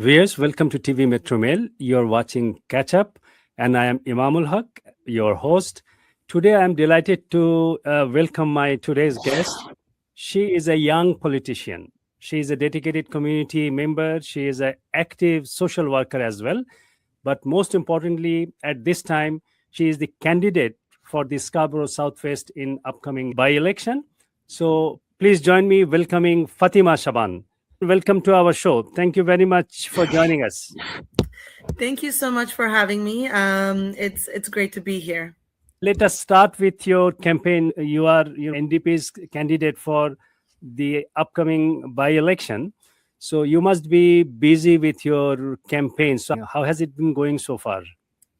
Viewers, welcome to TV Metro Mail. You're watching Catch Up, and I am Emamul Haque, your host. Today, I'm delighted to welcome my today's guest. She is a young politician. She is a dedicated community member. She is an active social worker as well. But most importantly, at this time, she is the candidate for the Scarborough Southwest in upcoming by-election. So please join me welcoming Fatima Shaban. Welcome to our show. Thank you very much for joining us. Thank you so much for having me. It's great to be here. Let us start with your campaign. You are NDP's candidate for the upcoming by-election. So you must be busy with your campaign. So how has it been going so far?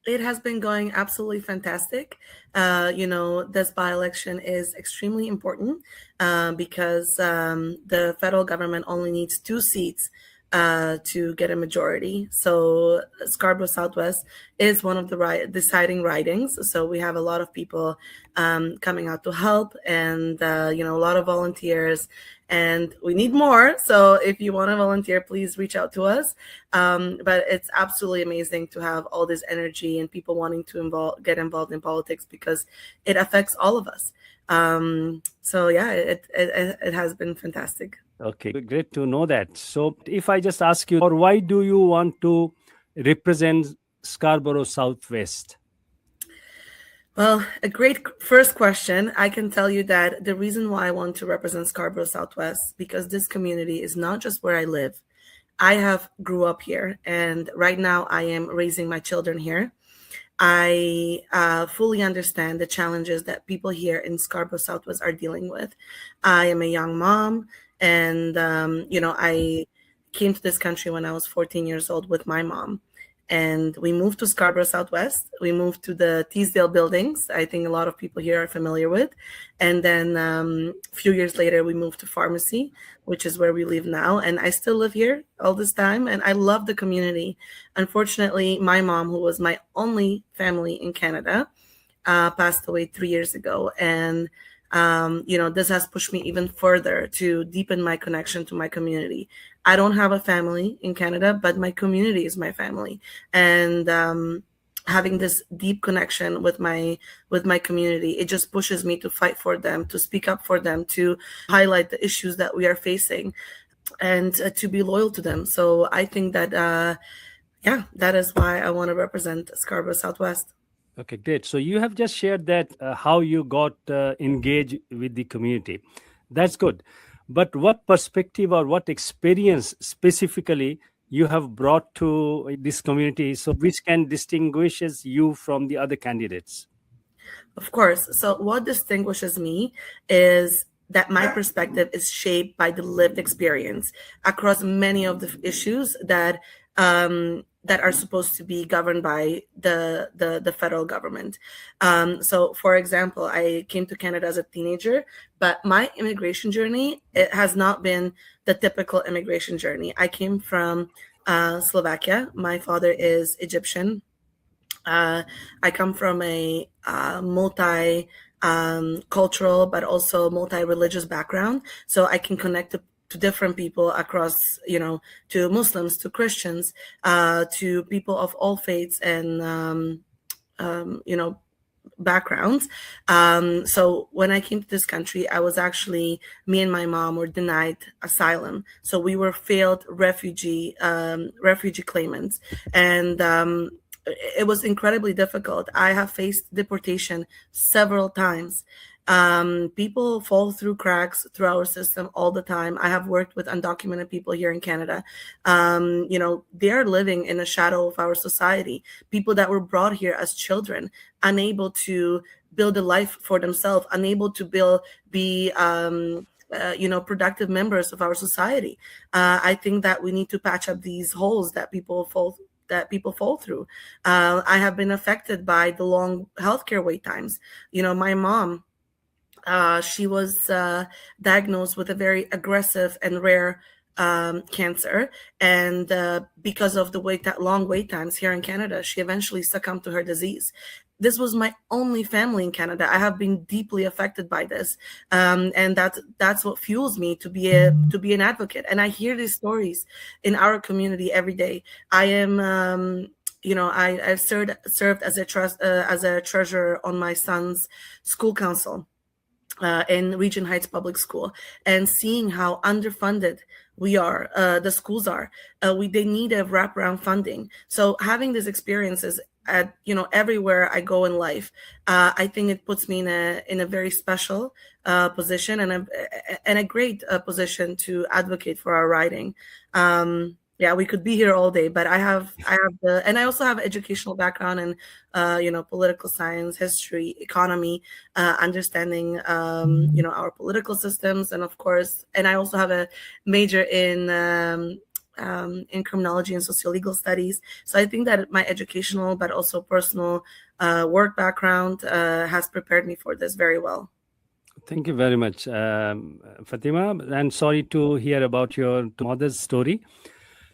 It has been going absolutely fantastic. This by-election is extremely important because the federal government only needs 2 seats to get a majority. So Scarborough Southwest is one of the deciding ridings. So we have a lot of people coming out to help, and a lot of volunteers, and we need more. So if you want to volunteer, please reach out to us. But it's absolutely amazing to have all this energy and people wanting to get involved in politics because it affects all of us. It has been fantastic. Okay, great to know that. So if I just ask you, or why do you want to represent Scarborough Southwest? Well, a great first question. I can tell you that the reason why I want to represent Scarborough Southwest, because this community is not just where I live. I have grew up here, and right now I am raising my children here. I fully understand the challenges that people here in Scarborough Southwest are dealing with. I am a young mom, and I came to this country when I was 14 years old with my mom. And we moved to Scarborough Southwest. We moved to the Teasdale buildings. I think a lot of people here are familiar with. And then a few years later, we moved to Pharmacy, which is where we live now. And I still live here all this time. And I love the community. Unfortunately, my mom, who was my only family in Canada, passed away 3 years ago. And this has pushed me even further to deepen my connection to my community. I don't have a family in Canada, but my community is my family. And having this deep connection with my community, it just pushes me to fight for them, to speak up for them, to highlight the issues that we are facing, and to be loyal to them. So I think that, that is why I want to represent Scarborough Southwest. Okay, great. So you have just shared that how you got engaged with the community. That's good. But what perspective or what experience specifically you have brought to this community, so which can distinguishes you from the other candidates? Of course. So what distinguishes me is that my perspective is shaped by the lived experience across many of the issues that are supposed to be governed by the federal government. So, for example, I came to Canada as a teenager, but my immigration journey, it has not been the typical immigration journey. I came from Slovakia. My father is Egyptian. I come from a multi-cultural, but also multi-religious background. So I can connect to different people across, to Muslims, to Christians, to people of all faiths and, backgrounds. So when I came to this country, me and my mom were denied asylum. So we were failed refugee claimants. And it was incredibly difficult. I have faced deportation several times. People fall through cracks through our system all the time. I have worked with undocumented people here in Canada. They are living in the shadow of our society. People that were brought here as children, unable to build a life for themselves, unable to be productive members of our society. I think that we need to patch up these holes that people fall through. I have been affected by the long healthcare wait times. My mom, she was diagnosed with a very aggressive and rare cancer. And because of the long wait times here in Canada, she eventually succumbed to her disease. this was my only family in Canada. I have been deeply affected by this, and that's what fuels me to be an advocate. And I hear these stories in our community every day. I am. I've served as a treasurer on my son's school council in Regent Heights Public School, and seeing how underfunded the schools are. They need a wraparound funding. So having these experiences at everywhere I go in life, I think it puts me in a very special position, and a great position to advocate for our riding. Yeah, we could be here all day, but and I also have educational background in, political science, history, economy, understanding, our political systems, and of course, and I also have a major in criminology and sociolegal studies. So I think that my educational, but also personal work background has prepared me for this very well. Thank you very much, Fatima. And sorry to hear about your mother's story.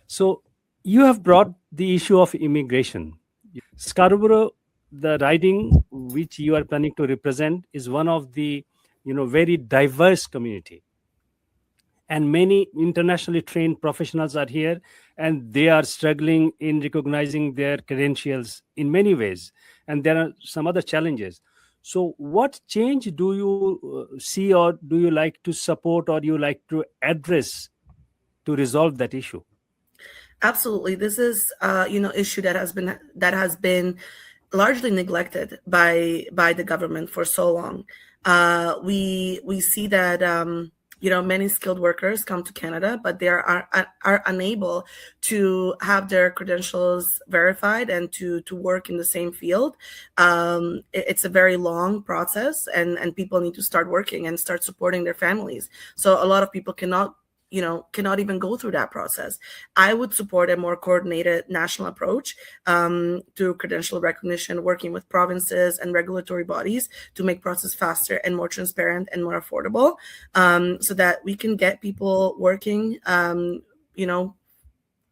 So you have brought the issue of immigration. Scarborough, the riding which you are planning to represent, is one of the very diverse community, and many internationally trained professionals are here, and they are struggling in recognizing their credentials in many ways, and there are some other challenges. So what change do you see, or do you like to support, or you like to address to resolve that issue? Absolutely, this is issue that has been largely neglected by the government for so long. We see that many skilled workers come to Canada, but they are unable to have their credentials verified and to work in the same field. It's a very long process, and people need to start working and start supporting their families. So a lot of people cannot even go through that process. I would support a more coordinated national approach to credential recognition, working with provinces and regulatory bodies to make process faster and more transparent and more affordable, so that we can get people working,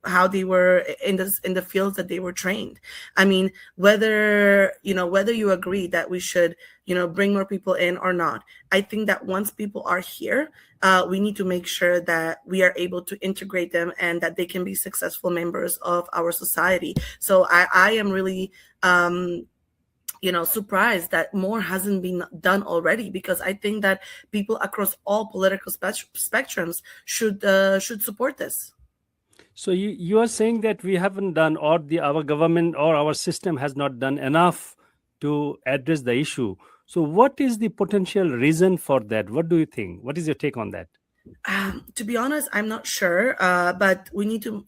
how they were in the fields that they were trained. I mean, whether you agree that we should bring more people in or not, I think that once people are here, we need to make sure that we are able to integrate them and that they can be successful members of our society. So I am really surprised that more hasn't been done already, because I think that people across all political spectrums should support this. So you are saying that we haven't done, or our government or our system has not done enough to address the issue. So what is the potential reason for that? What do you think? What is your take on that? To be honest, I'm not sure, but we need to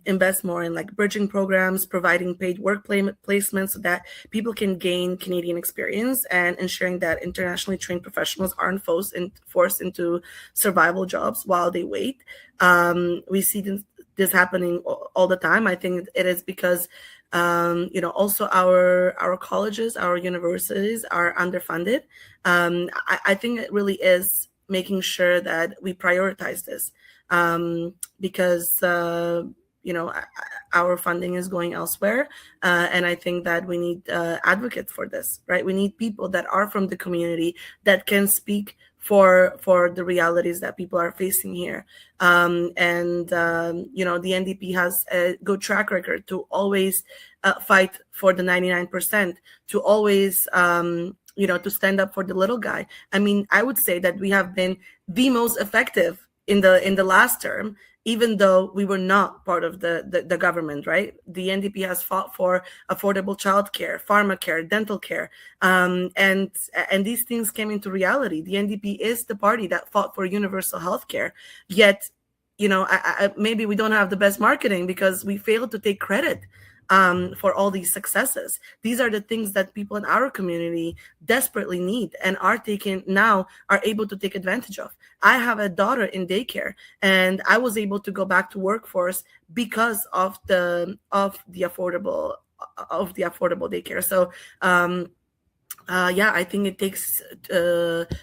invest more in like bridging programs, providing paid work placements so that people can gain Canadian experience, and ensuring that internationally trained professionals aren't forced into survival jobs while they wait. We see this happening all the time. I think it is because also our colleges, our universities are underfunded. I think it really is making sure that we prioritize this, because our funding is going elsewhere, and I think that we need advocates for this, right? We need people that are from the community that can speak for the realities that people are facing here. The NDP has a good track record to always fight for the 99%, to always to stand up for the little guy. I mean, I would say that we have been the most effective in the last term, even though we were not part of the government, right? The NDP has fought for affordable childcare, pharmacare, dental care, and these things came into reality. The NDP is the party that fought for universal health care, yet maybe we don't have the best marketing because we failed to take credit for all these successes. These are the things that people in our community desperately need and are able to take advantage of. I have a daughter in daycare, and I was able to go back to workforce because of the affordable daycare. So I think it takes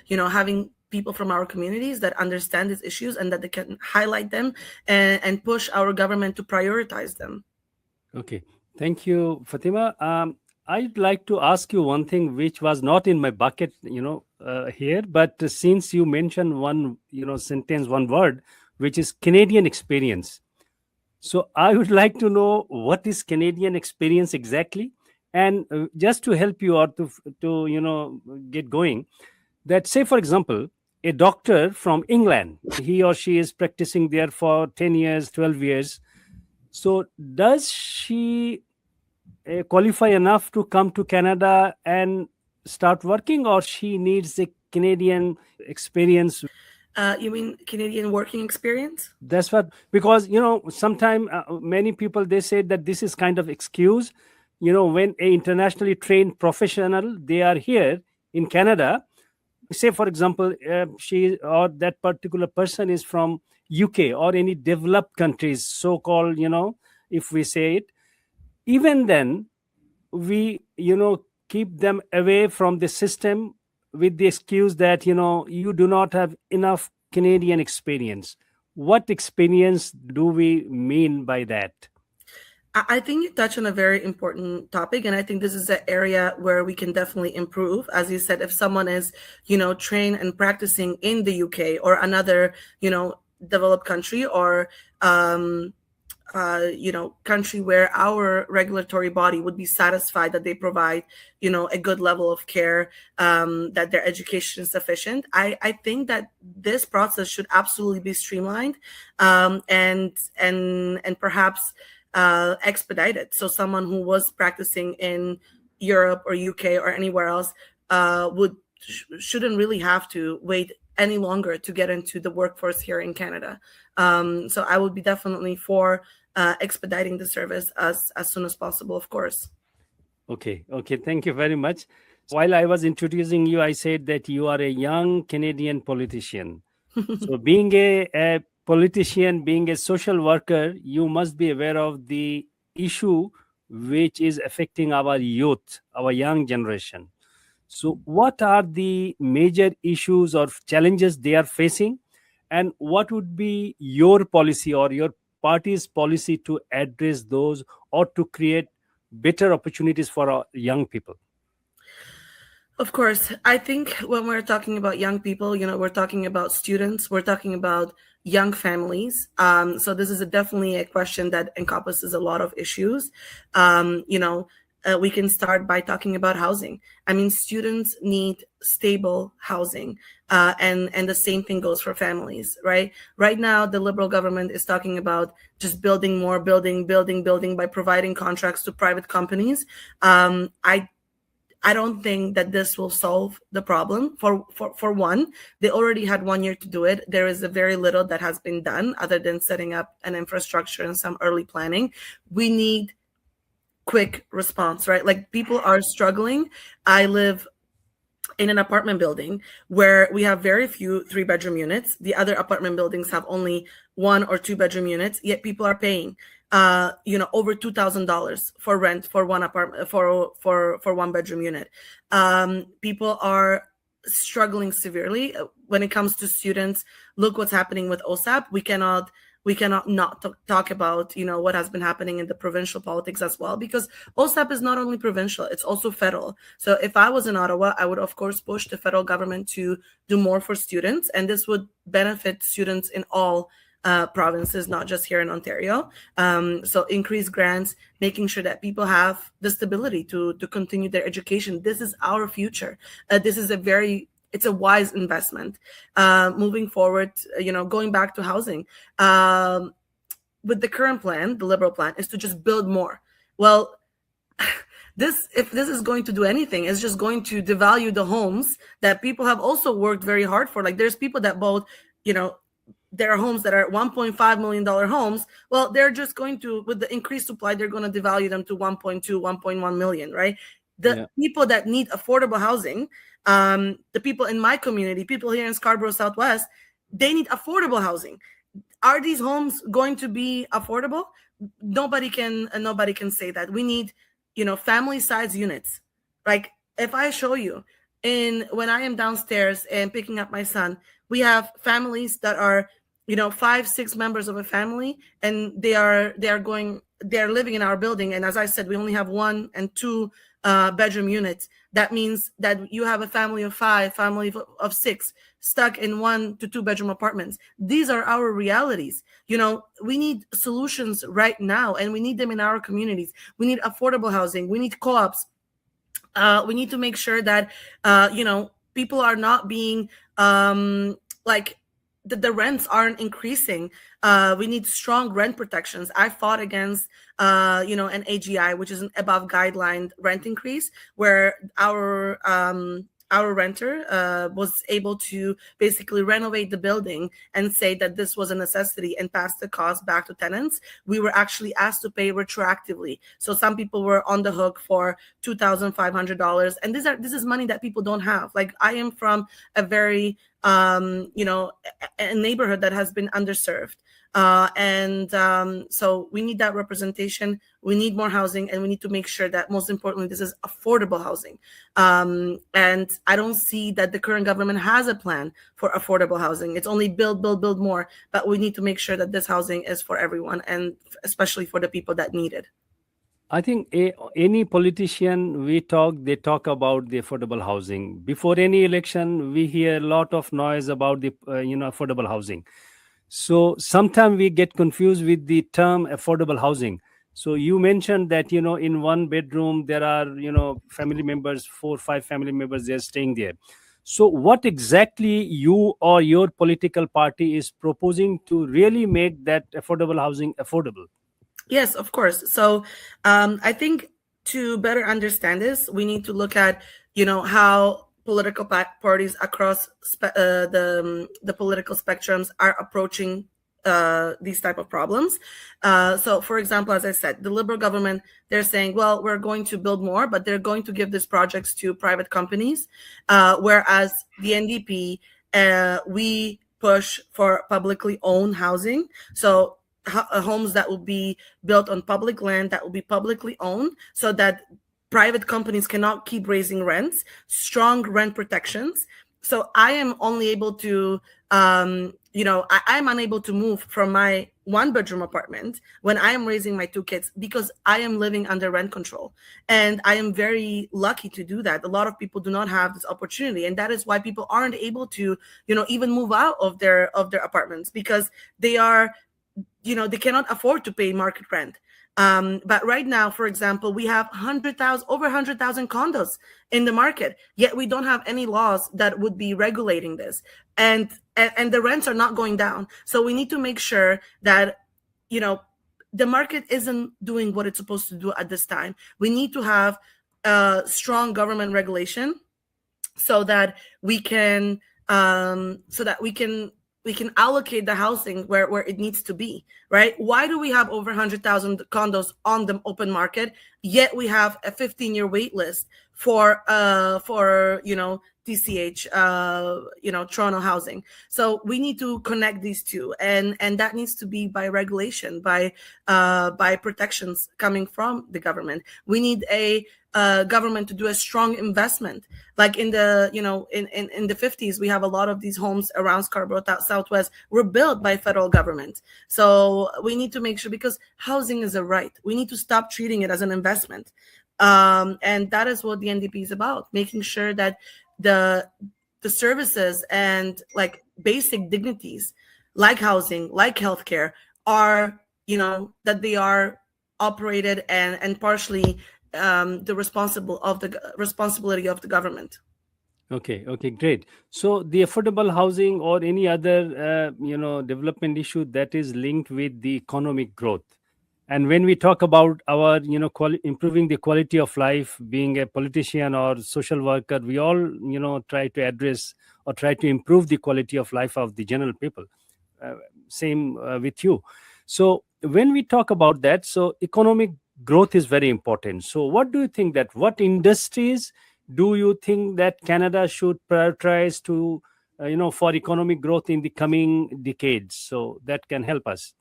having people from our communities that understand these issues and that they can highlight them and push our government to prioritize them. Okay. Thank you, Fatima. I'd like to ask you one thing which was not in my bucket, here, but since you mentioned one, sentence, one word, which is Canadian experience. So I would like to know what is Canadian experience exactly, and just to help you out to get going. That say, for example, a doctor from England, he or she is practicing there for 10 years, 12 years. So does she qualify enough to come to Canada and start working, or she needs a Canadian experience? You mean Canadian working experience? That's what, because sometimes many people they say that this is kind of excuse. When a internationally trained professional they are here in Canada, say for example, she or that particular person is from UK or any developed countries, so called, if we say it, even then we keep them away from the system with the excuse that you do not have enough Canadian experience. What experience do we mean by that? I think you touch on a very important topic, and I think this is an area where we can definitely improve. As you said, if someone is, trained and practicing in the UK or another, developed country, or country where our regulatory body would be satisfied that they provide, a good level of care, that their education is sufficient. I think that this process should absolutely be streamlined, and perhaps expedited. So someone who was practicing in Europe or UK or anywhere else shouldn't really have to wait any longer to get into the workforce here in Canada. So I would be definitely for expediting the service as soon as possible, of course. Okay, thank you very much. While I was introducing you, I said that you are a young Canadian politician. So being a politician, being a social worker, you must be aware of the issue which is affecting our youth, our young generation. So what are the major issues or challenges they are facing, and what would be your policy or your party's policy to address those or to create better opportunities for our young people? Of course, I think when we're talking about young people, we're talking about students, we're talking about young families. So this is definitely a question that encompasses a lot of issues. We can start by talking about housing. I mean, students need stable housing, and the same thing goes for families, right? Right now, the Liberal government is talking about just building more, building by providing contracts to private companies. I don't think that this will solve the problem. For one, they already had 1 year to do it. There is a very little that has been done other than setting up an infrastructure and some early planning. We need quick response, right? Like, people are struggling. I live in an apartment building where we have very few 3-bedroom units. The other apartment buildings have only 1 or 2-bedroom units, yet people are paying over $2,000 for rent for one apartment, for 1-bedroom unit. People are struggling severely when it comes to students. Look what's happening with OSAP. We cannot not talk about what has been happening in the provincial politics as well, because OSAP is not only provincial, it's also federal. So if I was in Ottawa, I would of course push the federal government to do more for students, and this would benefit students in all provinces, not just here in Ontario. So increase grants, making sure that people have the stability to continue their education. This is our future. This is it's a wise investment. Moving forward, going back to housing, with the current plan, the Liberal plan is to just build more. Well, if this is going to do anything, it's just going to devalue the homes that people have also worked very hard for. Like, there's people that bought, there are homes that are $1.5 million homes. Well, they're just going to, with the increased supply, they're going to devalue them to 1.2, 1.1 million, right? The people that need affordable housing, the people in my community, people here in Scarborough Southwest, they need affordable housing. Are these homes going to be affordable? Nobody can say that. We need, family size units. Like, if I show you, when I am downstairs and picking up my son, we have families that are 5-6 members of a family, and they are going they're living in our building, and as I said, we only have 1 and 2 bedroom units. That means that you have a family of 5, family of 6 stuck in 1 to 2 bedroom apartments. These are our realities. We need solutions right now, and we need them in our communities. We need affordable housing. We need co-ops. We need to make sure that people are not being like the rents aren't increasing. We need strong rent protections. I fought against an AGI, which is an above guideline rent increase, where our renter was able to basically renovate the building and say that this was a necessity and pass the cost back to tenants. We were actually asked to pay retroactively. So some people were on the hook for $2,500. And this is money that people don't have. Like, I am from a very, a neighborhood that has been underserved. So we need that representation. We need more housing, and we need to make sure that, most importantly, this is affordable housing. And I don't see that the current government has a plan for affordable housing. It's only build more, but we need to make sure that this housing is for everyone, and especially for the people that need it. I think any politician they talk about the affordable housing. Before any election, we hear a lot of noise about the affordable housing. So sometimes we get confused with the term affordable housing. So you mentioned that in 1 bedroom there are family members, 4 or 5 family members, they're staying there. So what exactly you or your political party is proposing to really make that affordable housing affordable? Yes, of course. So I think to better understand this, we need to look at, how political parties across the political spectrums are approaching these type of problems. So, for example, as I said, the Liberal government, they're saying, well, we're going to build more, but they're going to give these projects to private companies. Whereas the NDP, we push for publicly owned housing. So homes that will be built on public land, that will be publicly owned, so that private companies cannot keep raising rents, strong rent protections. So I am only able to, I'm unable to move from my 1 bedroom apartment when I am raising my 2 kids, because I am living under rent control. And I am very lucky to do that. A lot of people do not have this opportunity. And that is why people aren't able to, even move out of their apartments, because they are, they cannot afford to pay market rent. But right now, for example, we have over 100,000 condos in the market, yet we don't have any laws that would be regulating this. And the rents are not going down. So we need to make sure that, the market isn't doing what it's supposed to do at this time. We need to have strong government regulation so that we can allocate the housing where it needs to be, right? Why do we have over 100,000 condos on the open market, yet we have a 15-year wait list for TCH, Toronto housing? So we need to connect these two, and that needs to be by regulation, by protections coming from the government. We need a government to do a strong investment. Like in the in the 50s, we have a lot of these homes around Scarborough Southwest were built by federal government. So we need to make sure, because housing is a right, we need to stop treating it as an investment. And that is what the NDP is about, making sure that the services and like basic dignities like housing, like healthcare are, that they are operated and partially the responsibility of the government. Okay, great. So the affordable housing or any other development issue that is linked with the economic growth. And when we talk about our improving the quality of life, being a politician or social worker, we all try to address or try to improve the quality of life of the general people. Same with you. So when we talk about that, so economic growth is very important. So what do you think that what industries do you think that Canada should prioritize to for economic growth in the coming decades, so that can help us?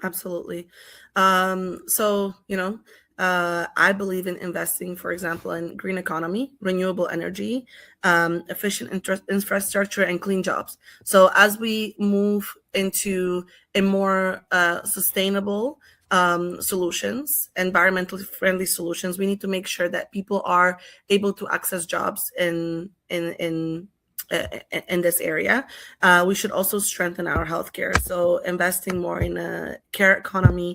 Absolutely. So I believe in investing, for example, in green economy, renewable energy, efficient infrastructure, and clean jobs. So as we move into a more sustainable solutions, environmentally friendly solutions. We need to make sure that people are able to access jobs in this area. We should also strengthen our healthcare. So investing more in a care economy,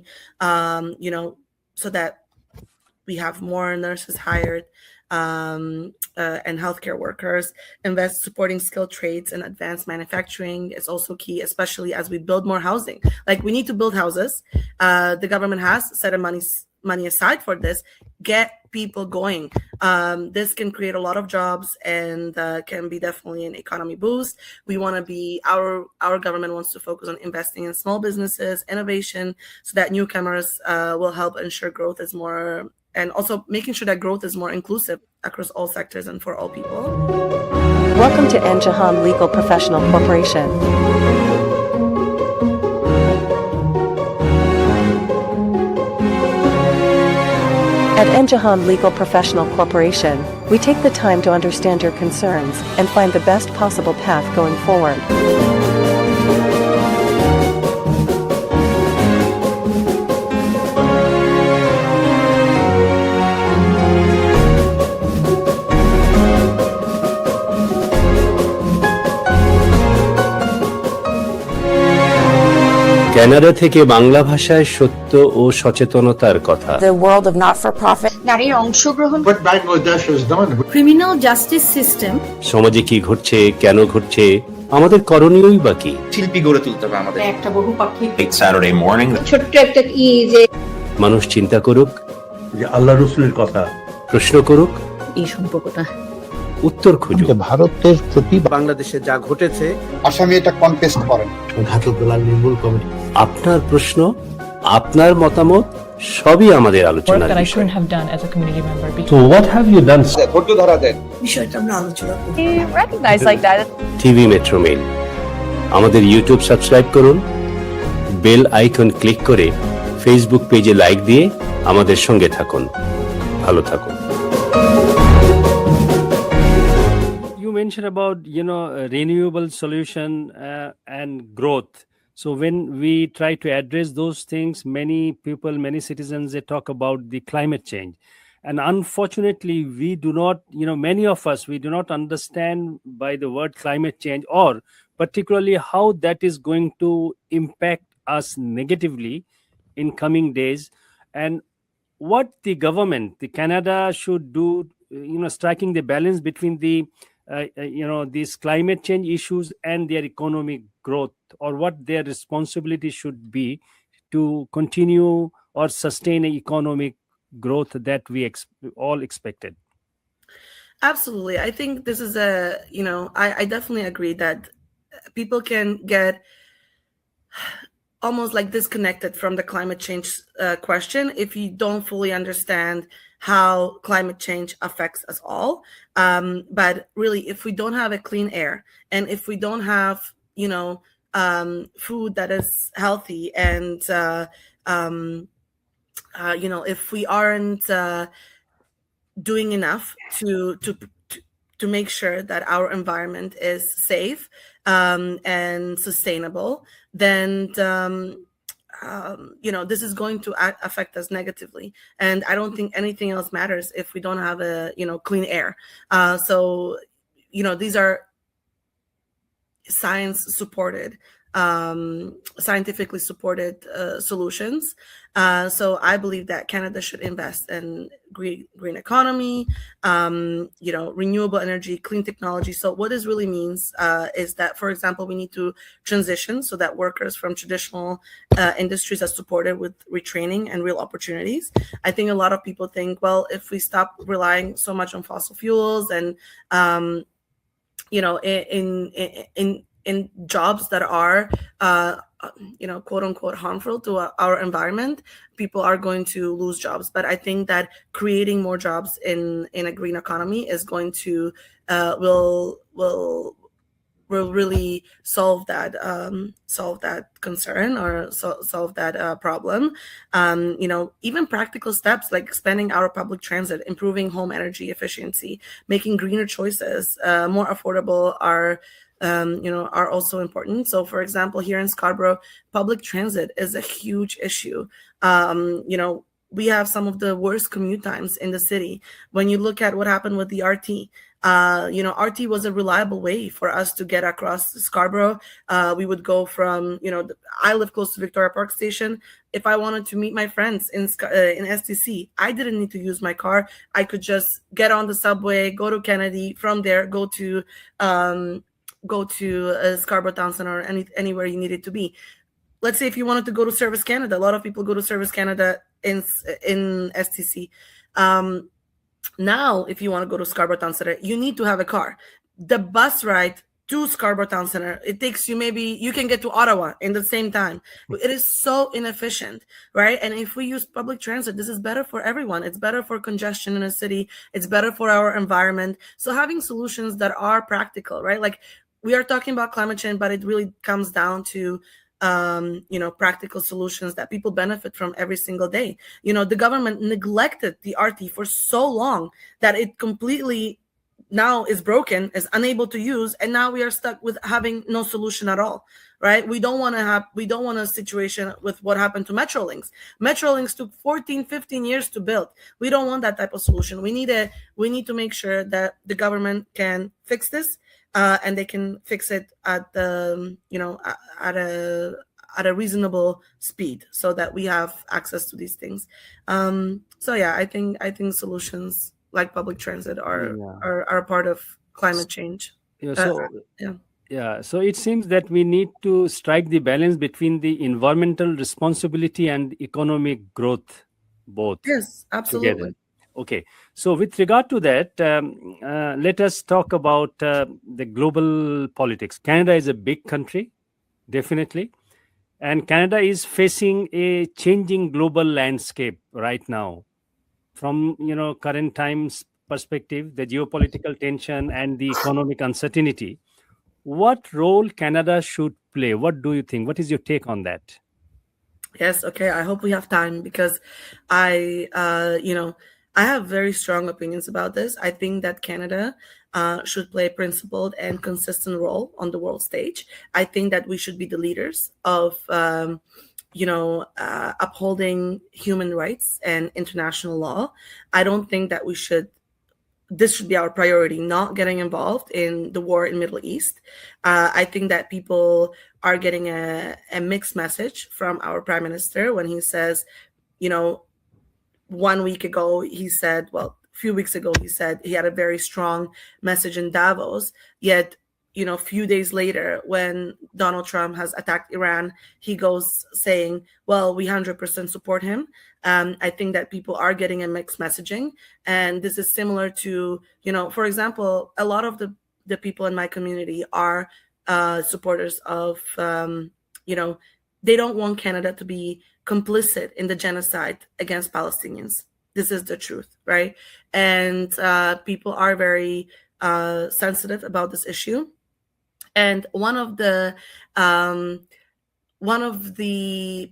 so that we have more nurses hired and healthcare workers. Invest supporting skilled trades and advanced manufacturing is also key, especially as we build more housing. Like, we need to build houses. The government has set money aside for this. Get people going. This can create a lot of jobs and can be definitely an economy boost. We want to be, our government wants to focus on investing in small businesses, innovation, so that newcomers will help ensure growth is more, and also making sure that growth is more inclusive across all sectors and for all people. Welcome to Jahan Legal Professional Corporation. At Jahan Legal Professional Corporation, we take the time to understand your concerns and find the best possible path going forward. Canada থেকে বাংলা ভাষায় সত্য ও সচেতনতার কথা। The world of not-for-profit. নারীর অংশগ্রহণ। What Bangladesh has done. Criminal justice system. সমাজে কি ঘটছে, কেন ঘটছে, আমাদের করণীয়ই বা কি? শিল্পী গড়ে তুলতে হবে আমাদের। একটা বহুপাক্ষিক Saturday morning. ছোট্ট একটা যে মানুষ চিন্তা করুক, যে আল্লাহ রাসূলের কথা প্রশ্ন করুক, এই সম্পর্কটা উত্তর খুঁজুক। ভারতের প্রতি বাংলাদেশে যা ঘটেছে, আসামি এটা কনটেস্ট করেন। ঘাতক দলাল নির্মূল কমিটি। আপনার প্রশ্ন, আপনার মতামত সবই আমাদের আলোচনার that I বিষয়। shouldn't have done as a community member. So what have you done? ধৈর্য ধরা দেন। বিষয়টা আমরা আলোচনা করব। Recognized like that. TV metro mail. আমাদের ইউটিউব সাবস্ক্রাইব করুন, বেল আইকন ক্লিক করে ফেসবুক পেজে লাইক দিয়ে আমাদের সঙ্গে থাকুন। ভালো থাকুন। You mentioned about renewable solution and growth. So when we try to address those things, many people, many citizens, they talk about the climate change. And unfortunately, we do not, many of us, we do not understand by the word climate change, or particularly how that is going to impact us negatively in coming days. And what the government, the Canada should do, striking the balance between the these climate change issues and their economic growth, or what their responsibility should be to continue or sustain an economic growth that we all expected. Absolutely. I think this is I definitely agree that people can get almost like disconnected from the climate change question if you don't fully understand how climate change affects us all. But really, if we don't have a clean air, and if we don't have, food that is healthy, and, if we aren't doing enough to make sure that our environment is safe and sustainable, then this is going to affect us negatively. And I don't think anything else matters if we don't have a clean air. So these are scientifically supported solutions. So I believe that Canada should invest in green economy, renewable energy, clean technology. So what this really means is that, for example, we need to transition so that workers from traditional industries are supported with retraining and real opportunities. I think a lot of people think, well, if we stop relying so much on fossil fuels and in jobs that are quote unquote harmful to our environment, people are going to lose jobs. But I think that creating more jobs in a green economy is going to will really solve that concern or solve that problem. Even practical steps like expanding our public transit, improving home energy efficiency, making greener choices more affordable are also important. So, for example, here in Scarborough, public transit is a huge issue. We have some of the worst commute times in the city. When you look at what happened with the RT, RT was a reliable way for us to get across Scarborough. We would go from, I live close to Victoria Park Station. If I wanted to meet my friends in STC, I didn't need to use my car. I could just get on the subway, go to Kennedy, from there go to Scarborough Town Center or anywhere you needed to be. Let's say if you wanted to go to Service Canada, a lot of people go to Service Canada in STC. Now, if you want to go to Scarborough Town Center, you need to have a car. The bus ride to Scarborough Town Center, it takes you, maybe you can get to Ottawa in the same time. It is so inefficient, right? And if we use public transit, this is better for everyone. It's better for congestion in a city. It's better for our environment. So having solutions that are practical, right? Like, we are talking about climate change, but it really comes down to practical solutions that people benefit from every single day. The government neglected the RT for so long that it completely now is broken, is unable to use, and now we are stuck with having no solution at all, right? We don't want a situation with what happened to Metrolinx. Metrolinx took 14-15 years to build. We don't want that type of solution. We need to make sure that the government can fix this. And they can fix it at the at a reasonable speed, so that we have access to these things. I think solutions like public transit are a part of climate change. So it seems that we need to strike the balance between the environmental responsibility and economic growth, both. Yes, absolutely. Together. Okay, so with regard to that, let us talk about the global politics. Canada is a big country, definitely, and Canada is facing a changing global landscape right now. From current times perspective, the geopolitical tension and the economic uncertainty, what role Canada should play? What do you think? What is your take on that? Yes, okay. I hope we have time, because I have very strong opinions about this. I think that Canada should play a principled and consistent role on the world stage. I think that we should be the leaders of, upholding human rights and international law. I don't think that this should be our priority, not getting involved in the war in Middle East. I think that people are getting a mixed message from our Prime Minister when he says, 1 week ago, he said, a few weeks ago, he said he had a very strong message in Davos. Yet, a few days later, when Donald Trump has attacked Iran, he goes saying, we 100% support him. I think that people are getting a mixed messaging. And this is similar to, for example, a lot of the people in my community are supporters of, they don't want Canada to be complicit in the genocide against Palestinians. This is the truth, right? And people are very sensitive about this issue. And one of the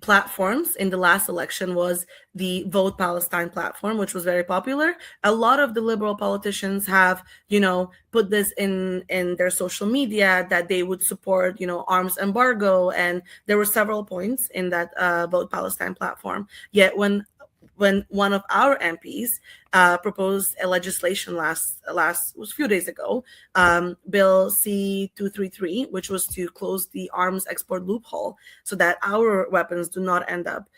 platforms in the last election was the Vote Palestine platform, which was very popular. A lot of the liberal politicians have, put this in their social media that they would support, arms embargo. And there were several points in that Vote Palestine platform. Yet when one of our MPs proposed a legislation was a few days ago, Bill C-233, which was to close the arms export loophole so that our weapons do not end up,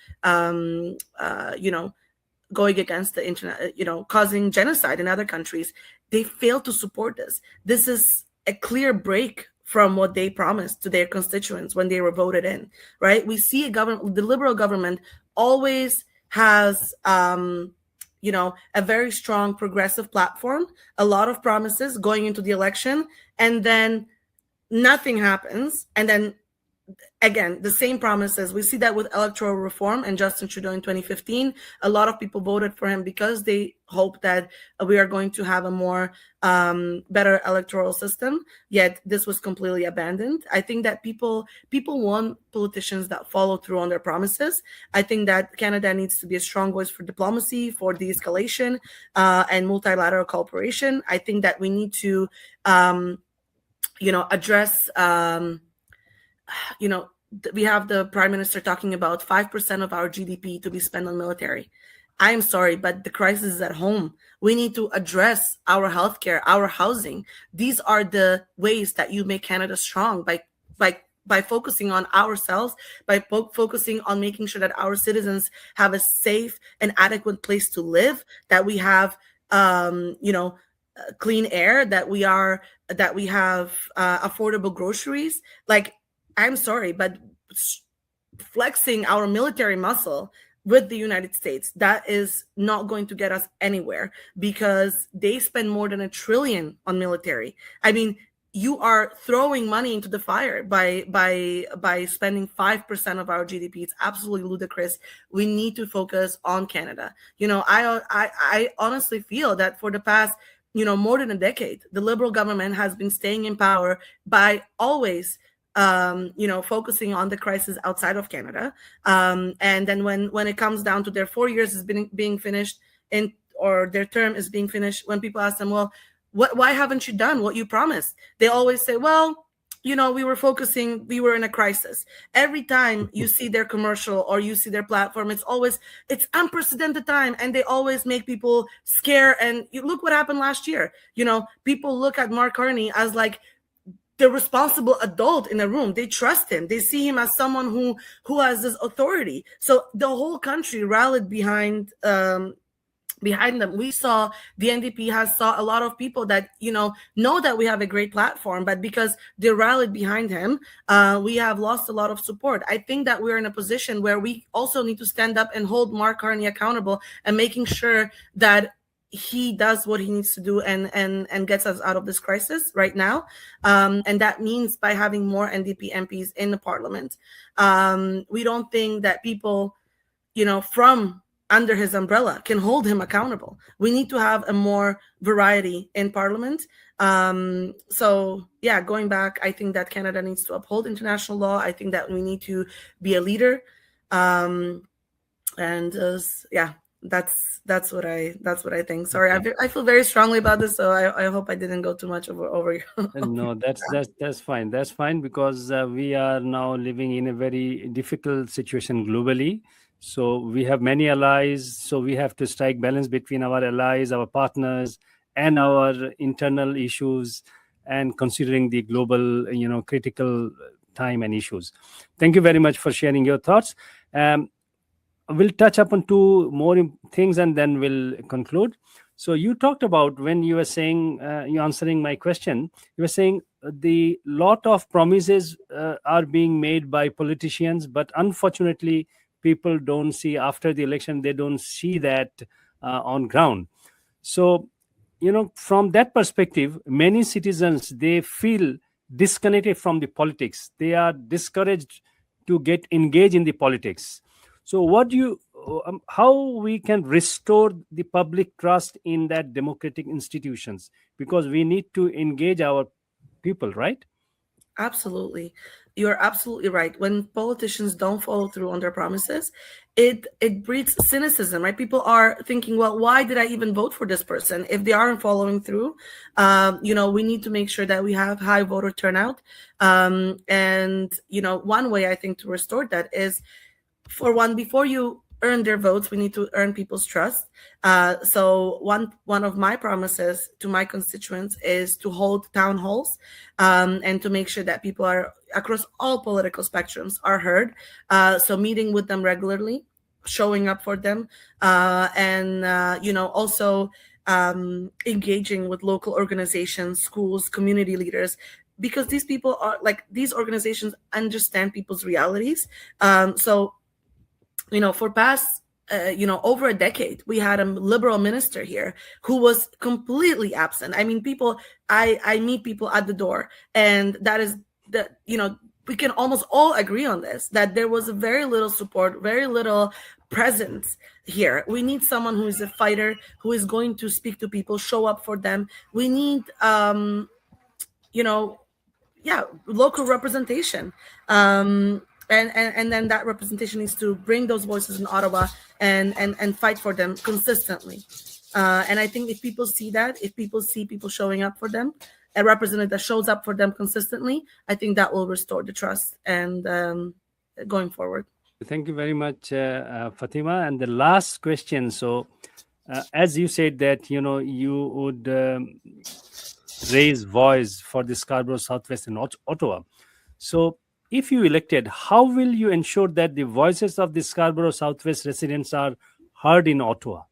going against the internet, causing genocide in other countries. They failed to support this. This is a clear break from what they promised to their constituents when they were voted in, right? We see the liberal government always has, a very strong progressive platform, a lot of promises going into the election, and then nothing happens. And then again, the same promises. We see that with electoral reform and Justin Trudeau in 2015. A lot of people voted for him because they hope that we are going to have a more better electoral system. Yet this was completely abandoned. I think that people want politicians that follow through on their promises. I think that Canada needs to be a strong voice for diplomacy, for de-escalation, and multilateral cooperation. I think that we need to, address. We have the Prime Minister talking about 5% of our GDP to be spent on military. I'm sorry, but the crisis is at home. We need to address our healthcare, our housing. These are the ways that you make Canada strong, by focusing on ourselves, by focusing on making sure that our citizens have a safe and adequate place to live, that we have, clean air, that we have affordable groceries. Like, I'm sorry, but flexing our military muscle with the United States, that is not going to get us anywhere, because they spend more than $1 trillion on military. I mean, you are throwing money into the fire by spending 5% of our GDP. It's absolutely ludicrous. We need to focus on Canada. I honestly feel that for the past, more than a decade, the Liberal government has been staying in power by always focusing on the crisis outside of Canada. And then when it comes down to their 4 years is being finished or their term is being finished, when people ask them, well, why haven't you done what you promised? They always say, well, we were in a crisis. Every time you see their commercial or you see their platform, it's unprecedented time. And they always make people scare. And you look what happened last year. People look at Mark Carney as like the responsible adult in the room. They trust him. They see him as someone who has this authority. So the whole country rallied behind them. We saw the NDP saw a lot of people that know that we have a great platform, but because they rallied behind him, we have lost a lot of support. I think that we're in a position where we also need to stand up and hold Mark Carney accountable and making sure that he does what he needs to do and gets us out of this crisis right now. And that means by having more NDP MPs in the parliament. We don't think that people, from under his umbrella can hold him accountable. We need to have a more variety in parliament. So yeah, going back, I think that Canada needs to uphold international law. I think that we need to be a leader. That's what I think. Sorry, I feel very strongly about this, so I hope I didn't go too much over you. No, that's fine. That's fine, because we are now living in a very difficult situation globally. So we have many allies. So we have to strike balance between our allies, our partners, and our internal issues, and considering the global, critical time and issues. Thank you very much for sharing your thoughts. We'll touch upon two more things and then we'll conclude. So you talked about, when you were saying, you answering my question, you were saying the lot of promises are being made by politicians, but unfortunately, people don't see after the election, they don't see that on ground. So, from that perspective, many citizens, they feel disconnected from the politics. They are discouraged to get engaged in the politics. So how we can restore the public trust in that democratic institutions? Because we need to engage our people, right? Absolutely. You're absolutely right. When politicians don't follow through on their promises, it breeds cynicism, right? People are thinking, well, why did I even vote for this person if they aren't following through? We need to make sure that we have high voter turnout. And one way I think to restore that is, for one, before you earn their votes, we need to earn people's trust. So one of my promises to my constituents is to hold town halls and to make sure that people are across all political spectrums are heard. So meeting with them regularly, showing up for them, and also engaging with local organizations, schools, community leaders, because these people are these organizations understand people's realities. For past, over a decade, we had a Liberal minister here who was completely absent. I mean, I meet people at the door, and that is we can almost all agree on this, that there was very little support, very little presence here. We need someone who is a fighter, who is going to speak to people, show up for them. We need, local representation. And then that representation needs to bring those voices in Ottawa and fight for them consistently. And I think if people see that, if people see people showing up for them, a representative that shows up for them consistently, I think that will restore the trust and going forward. Thank you very much, Fatima. And the last question. So, as you said that, you would raise voice for the Scarborough Southwest and Ottawa. So, if you elected, how will you ensure that the voices of the Scarborough Southwest residents are heard in Ottawa?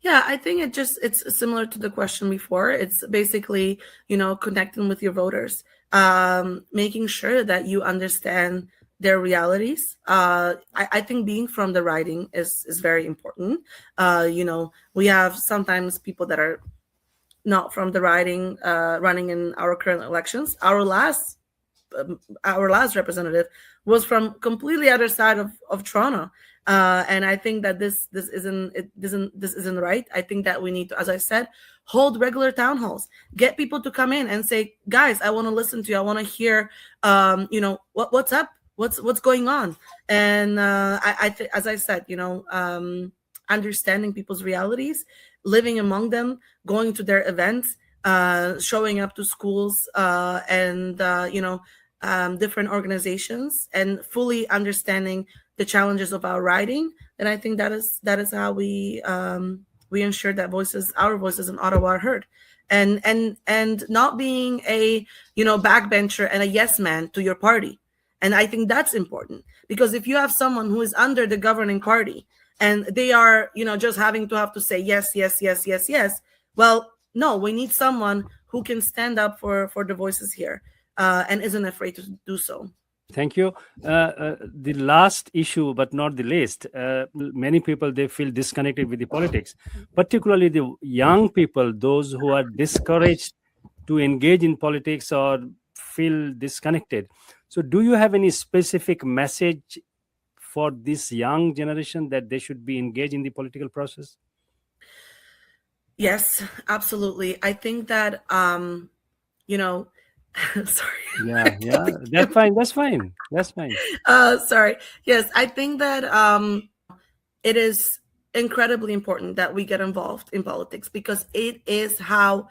Yeah, I think it's similar to the question before. It's basically, connecting with your voters, making sure that you understand their realities. I think being from the riding is very important. We have sometimes people that are not from the riding running in our current elections. Our last representative was from completely other side of Toronto. And I think that this isn't right. I think that we need to, as I said, hold regular town halls, get people to come in and say, guys, I want to listen to you. I want to hear, what's up, what's going on. And as I said, understanding people's realities, living among them, going to their events, showing up to schools, and different organizations, and fully understanding the challenges of our riding. And I think that is how we ensure that our voices in Ottawa are heard, and not being a backbencher and a yes man to your party. And I think that's important, because if you have someone who is under the governing party and they are just having to have to say yes, yes, yes, yes, yes, well, no, we need someone who can stand up for the voices here and isn't afraid to do so. Thank you. The last issue, but not the least, many people, they feel disconnected with the politics, particularly the young people, those who are discouraged to engage in politics or feel disconnected. So do you have any specific message for this young generation that they should be engaged in the political process? Yes, absolutely. I think that, sorry. Yeah. That's fine. Sorry. Yes, I think that it is incredibly important that we get involved in politics, because it is how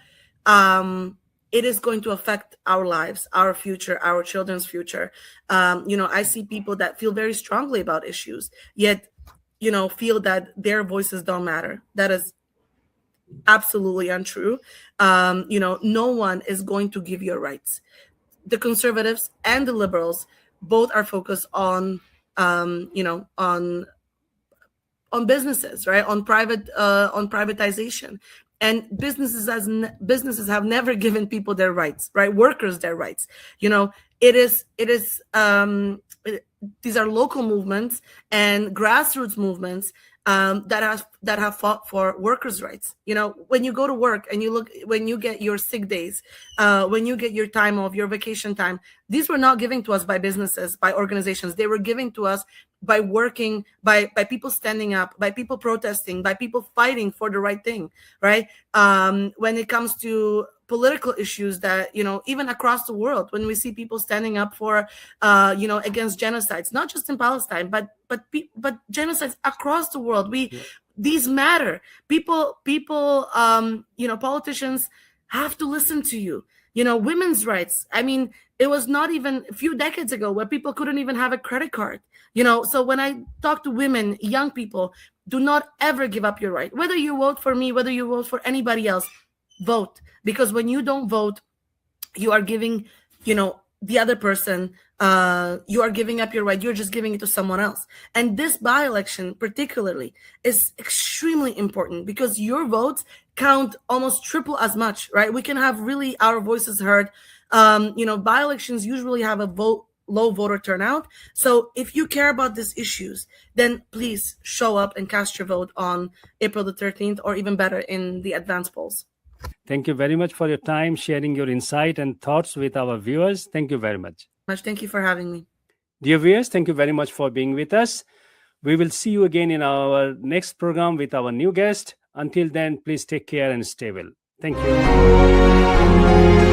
it is going to affect our lives, our future, our children's future. I see people that feel very strongly about issues, yet, feel that their voices don't matter. That is absolutely untrue. No one is going to give your rights. The conservatives and the liberals both are focused on businesses, right? On privatization. And businesses have never given people their rights, right? Workers their rights. These are local movements and grassroots movements that have fought for workers' rights. When you go to work and when you get your sick days, when you get your time off, your vacation time, these were not given to us by businesses, by organizations. They were given to us by working, by people standing up, by people protesting, by people fighting for the right thing, right? When it comes to political issues that, even across the world, when we see people standing up for, against genocides, not just in Palestine, but genocides across the world, these matter. People, politicians have to listen to you. Women's rights. I mean, it was not even a few decades ago where people couldn't even have a credit card. So when I talk to women, young people, do not ever give up your right. Whether you vote for me, whether you vote for anybody else, vote. Because when you don't vote, you are giving, the other person, you are giving up your right. You're just giving it to someone else. And this by-election particularly is extremely important, because your votes count almost triple as much, right? We can have really our voices heard. By-elections usually have a low voter turnout. So if you care about these issues, then please show up and cast your vote on April the 13th, or even better, in the advance polls. Thank you very much for your time, sharing your insight and thoughts with our viewers. Thank you very much. much. Thank you for having me. Dear viewers, thank you very much for being with us. We will see you again in our next program with our new guest. Until then, please take care and stay well. Thank you.